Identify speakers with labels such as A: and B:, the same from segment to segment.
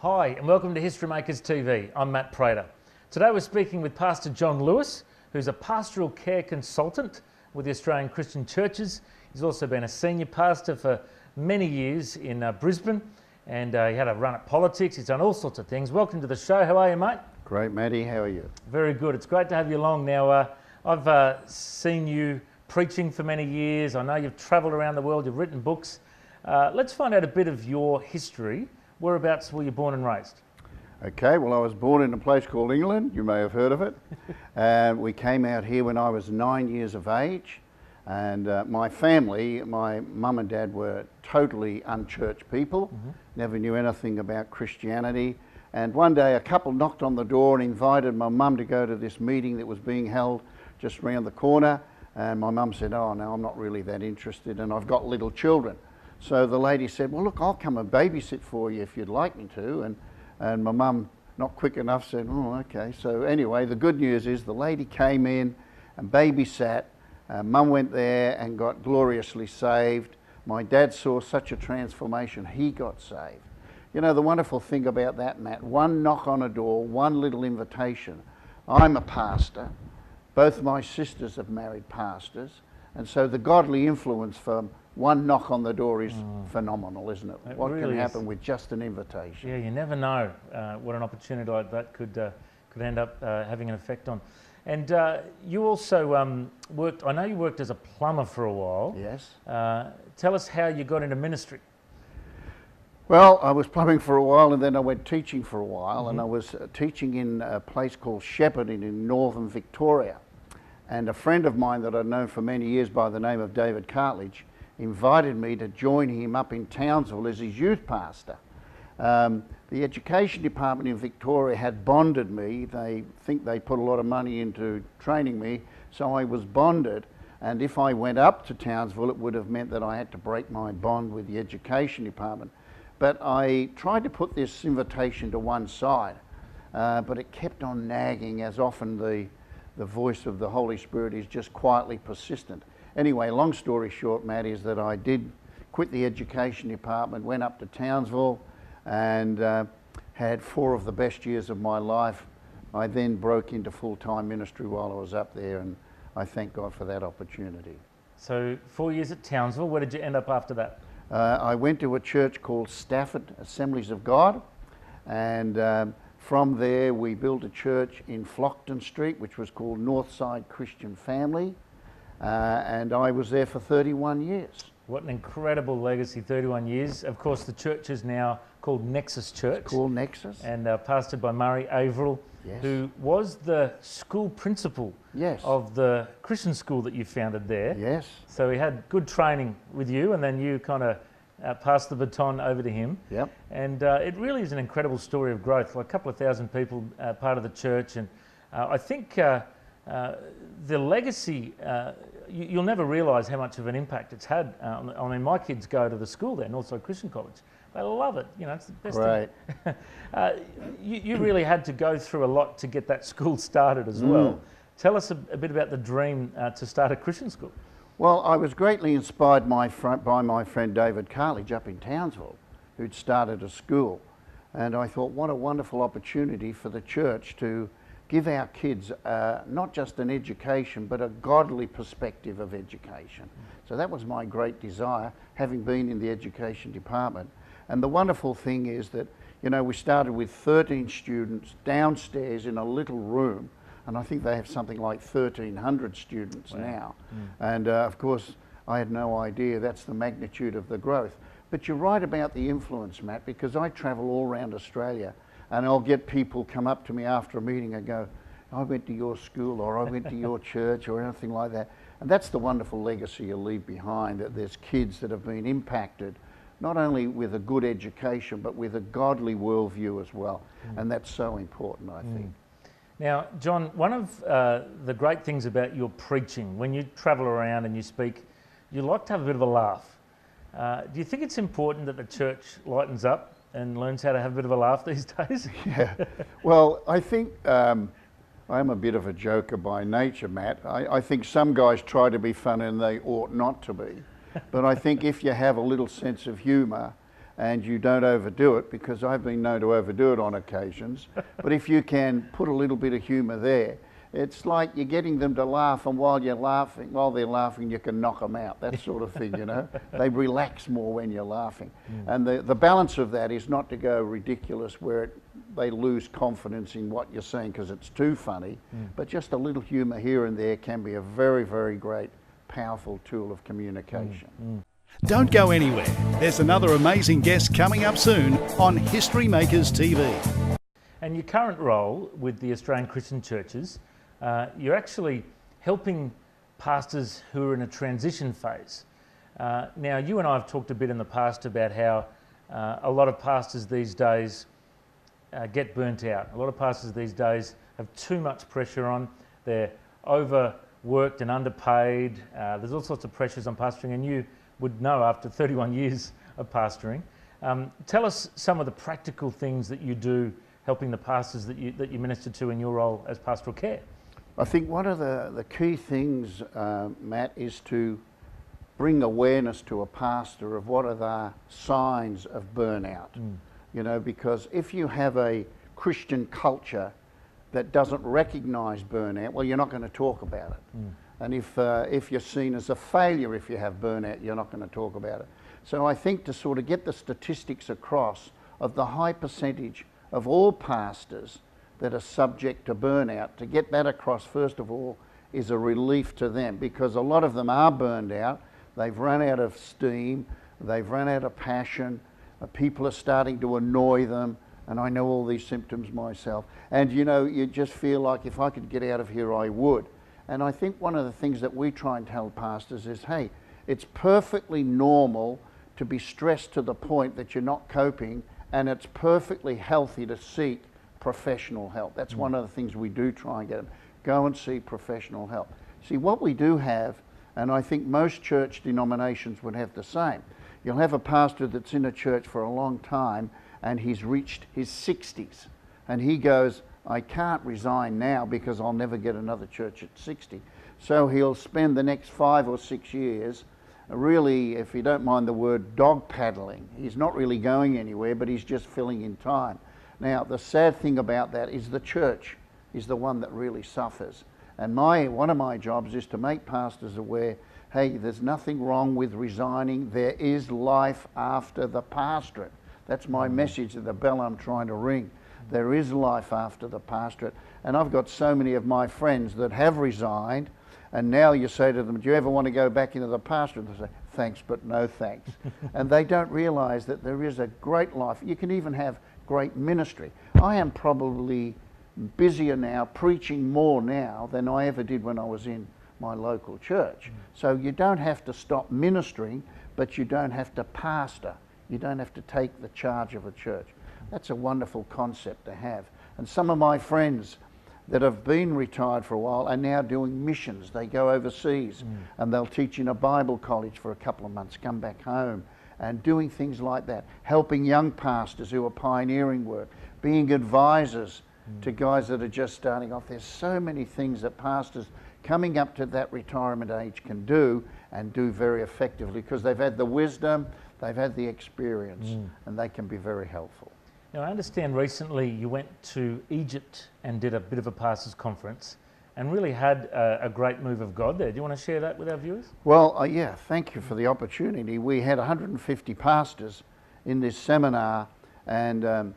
A: Hi and welcome to Historymakers TV. I'm Matt Prater. Today we're speaking with Pastor John Lewis, who's a pastoral care consultant with the Australian Christian Churches. He's also been a senior pastor for many years in Brisbane, and he had a run at politics. He's done all sorts of things. Welcome to the show. How are you, mate?
B: Great, Matty. How are you?
A: Very good. It's great to have you along. Now, I've seen you preaching for many years. I know you've travelled around the world. You've written books. Let's find out a bit of your history. Whereabouts were you born and raised?
B: Okay, well, I was born in a place called England. You may have heard of it. We came out here when I was 9 years of age. And my family, my mum and dad were totally unchurched people, never knew anything about Christianity. And one day a couple knocked on the door and invited my mum to go to this meeting that was being held just round the corner. And my mum said, "Oh no, I'm not really that interested, and I've got little children." So the lady said, "Well, look, I'll come and babysit for you if you'd like me to." And my mum, not quick enough, said, "Oh, okay." So anyway, the good news is the lady came in and babysat. Mum went there and got gloriously saved. My dad saw such a transformation, he got saved. You know, the wonderful thing about that, Matt, one knock on a door, one little invitation. I'm a pastor. Both my sisters have married pastors. And so the godly influence from one knock on the door is phenomenal, isn't it? What really can happen with just an invitation?
A: Yeah, you never know what an opportunity like that could end up having an effect on. And you also worked, I know you worked as a plumber for a while.
B: Yes.
A: Tell us how you got into ministry.
B: Well, I was plumbing for a while and then I went teaching for a while, and I was teaching in a place called Shepparton in northern Victoria. And a friend of mine that I'd known for many years by the name of David Cartledge invited me to join him up in Townsville as his youth pastor. The education department in Victoria had bonded me. They think they put a lot of money into training me, so I was bonded. And if I went up to Townsville, it would have meant that I had to break my bond with the education department. But I tried to put this invitation to one side, but it kept on nagging, as often the voice of the Holy Spirit is just quietly persistent. Anyway, long story short, Matt, is that I did quit the education department, went up to Townsville, and had 4 of the best years of my life. I then broke into full-time ministry while I was up there, and I thank God for that opportunity.
A: So 4 years at Townsville. Where did you end up after that?
B: I went to a church called Stafford Assemblies of God, and from there we built a church in Flockton Street, which was called Northside Christian Family, and I was there for 31 years.
A: What an incredible legacy, 31 years. Of course, the church is now called Nexus Church.
B: It's called Nexus.
A: And pastored by Murray Averill,
B: Yes.
A: who was the school principal
B: Yes.
A: of the Christian school that you founded there.
B: Yes.
A: So he had good training with you, and then you kind of passed the baton over to him.
B: Yep.
A: And it really is an incredible story of growth. Like a couple of thousand people part of the church, and I think the legacy, you'll never realise how much of an impact it's had. I mean, my kids go to the school there, Northside Christian College. They love it. You know, it's the best thing. You really had to go through a lot to get that school started as well. Tell us a bit about the dream to start a Christian school.
B: Well, I was greatly inspired by my friend David Cartledge up in Townsville, who'd started a school. And I thought, what a wonderful opportunity for the church to give our kids not just an education, but a godly perspective of education. So that was my great desire, having been in the education department. And the wonderful thing is that, you know, we started with 13 students downstairs in a little room, and I think they have something like 1,300 students now. And of course, I had no idea that's the magnitude of the growth. But you're right about the influence, Matt, because I travel all around Australia, and I'll get people come up to me after a meeting and go, "I went to your school," or "I went to your church," or anything like that. And that's the wonderful legacy you leave behind, that there's kids that have been impacted not only with a good education, but with a godly worldview as well. And that's so important, I think.
A: Now, John, one of the great things about your preaching, when you travel around and you speak, you like to have a bit of a laugh. Do you think it's important that the church lightens up and learns how to have a bit of a laugh these days?
B: Yeah. Well, I think I'm a bit of a joker by nature, Matt. I think some guys try to be funny and they ought not to be. But I think if you have a little sense of humour and you don't overdo it, because I've been known to overdo it on occasions. But if you can put a little bit of humour there, it's like you're getting them to laugh, and while they're laughing, you can knock them out, that sort of thing, you know. They relax more when you're laughing. And the balance of that is not to go ridiculous where they lose confidence in what you're saying because it's too funny, but just a little humour here and there can be a very, very great, powerful tool of communication.
C: Don't go anywhere. There's another amazing guest coming up soon on Historymakers TV.
A: And your current role with the Australian Christian churches, you're actually helping pastors who are in a transition phase. Now, you and I have talked a bit in the past about how a lot of pastors these days get burnt out. A lot of pastors these days have too much pressure on. They're overworked and underpaid. There's all sorts of pressures on pastoring, and you would know after 31 years of pastoring. Tell us some of the practical things that you do helping the pastors that you minister to in your role as pastoral care.
B: I think one of the key things, Matt, is to bring awareness to a pastor of what are the signs of burnout. You know, because if you have a Christian culture that doesn't recognise burnout, well, you're not going to talk about it. And if you're seen as a failure if you have burnout, you're not going to talk about it. So I think to sort of get the statistics across of the high percentage of all pastors that are subject to burnout, to get that across first of all is a relief to them, because a lot of them are burned out, they've run out of steam, they've run out of passion, people are starting to annoy them, and I know all these symptoms myself, and you know, you just feel like if I could get out of here I would. And I think one of the things that we try and tell pastors is, hey, it's perfectly normal to be stressed to the point that you're not coping, and it's perfectly healthy to seek professional help. That's one of the things we do try and get them. Go and seek professional help. See, what we do have, and I think most church denominations would have the same, you'll have a pastor that's in a church for a long time and he's reached his 60s, and he goes, I can't resign now because I'll never get another church at 60. So he'll spend the next 5 or 6 years really, if you don't mind the word, dog paddling. He's not really going anywhere, but he's just filling in time. Now, the sad thing about that is the church is the one that really suffers. And one of my jobs is to make pastors aware, hey, there's nothing wrong with resigning. There is life after the pastorate. That's my message, the bell I'm trying to ring. There is life after the pastorate. And I've got so many of my friends that have resigned, and now you say to them, do you ever want to go back into the pastorate? They say, thanks, but no thanks. And they don't realise that there is a great life. You can even have great ministry. I am probably busier now, preaching more now than I ever did when I was in my local church. So you don't have to stop ministering, but you don't have to pastor. You don't have to take the charge of a church. That's a wonderful concept to have. And some of my friends that have been retired for a while are now doing missions. They go overseas and they'll teach in a Bible college for a couple of months, come back home, and doing things like that, helping young pastors who are pioneering work, being advisors to guys that are just starting off. There's so many things that pastors coming up to that retirement age can do, and do very effectively, because they've had the wisdom, they've had the experience, and they can be very helpful.
A: Now, I understand recently you went to Egypt and did a bit of a pastors' conference and really had a great move of God there. Do you want to share that with our viewers?
B: Well, yeah, thank you for the opportunity. We had 150 pastors in this seminar, and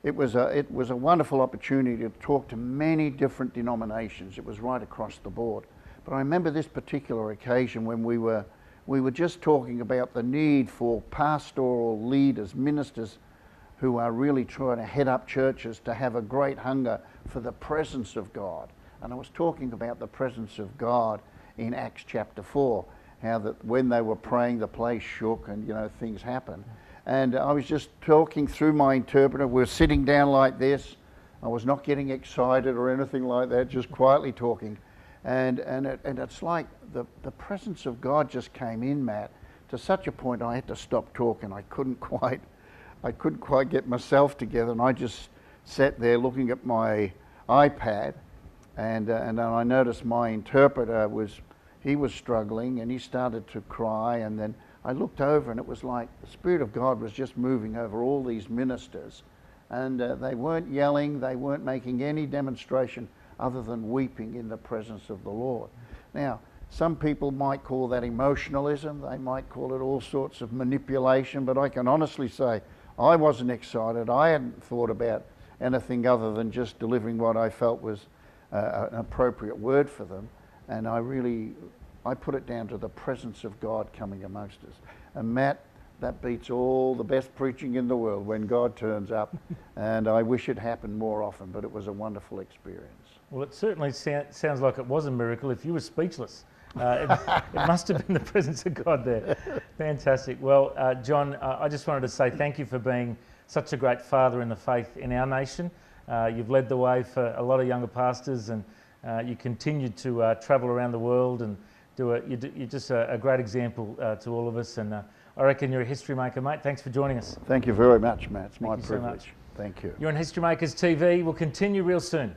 B: it was a wonderful opportunity to talk to many different denominations. It was right across the board. But I remember this particular occasion when we were just talking about the need for pastoral leaders, ministers, who are really trying to head up churches to have a great hunger for the presence of God. And I was talking about the presence of God in Acts chapter 4, how that when they were praying, the place shook and, you know, things happened. And I was just talking through my interpreter. We were sitting down like this. I was not getting excited or anything like that, just quietly talking. And it's like the presence of God just came in, Matt, to such a point I had to stop talking. I couldn't quite get myself together, and I just sat there looking at my iPad, and then I noticed my interpreter was struggling, and he started to cry, and then I looked over and it was like the Spirit of God was just moving over all these ministers, and they weren't yelling, they weren't making any demonstration other than weeping in the presence of the Lord. Now, some people might call that emotionalism, they might call it all sorts of manipulation, but I can honestly say I wasn't excited. I hadn't thought about anything other than just delivering what I felt was an appropriate word for them, and I put it down to the presence of God coming amongst us. And Matt, that beats all the best preaching in the world when God turns up, and I wish it happened more often, but it was a wonderful experience.
A: Well, it certainly sounds like it was a miracle if you were speechless. It must have been the presence of God there. Fantastic. Well, John, I just wanted to say thank you for being such a great father in the faith in our nation. You've led the way for a lot of younger pastors, and you continue to travel around the world and you're just a great example to all of us. And I reckon you're a history maker, mate. Thanks for joining us.
B: Thank you very much, Matt. It's my
A: Thank you so
B: privilege.
A: much.
B: Thank you.
A: You're on Historymakers TV. We'll continue real soon.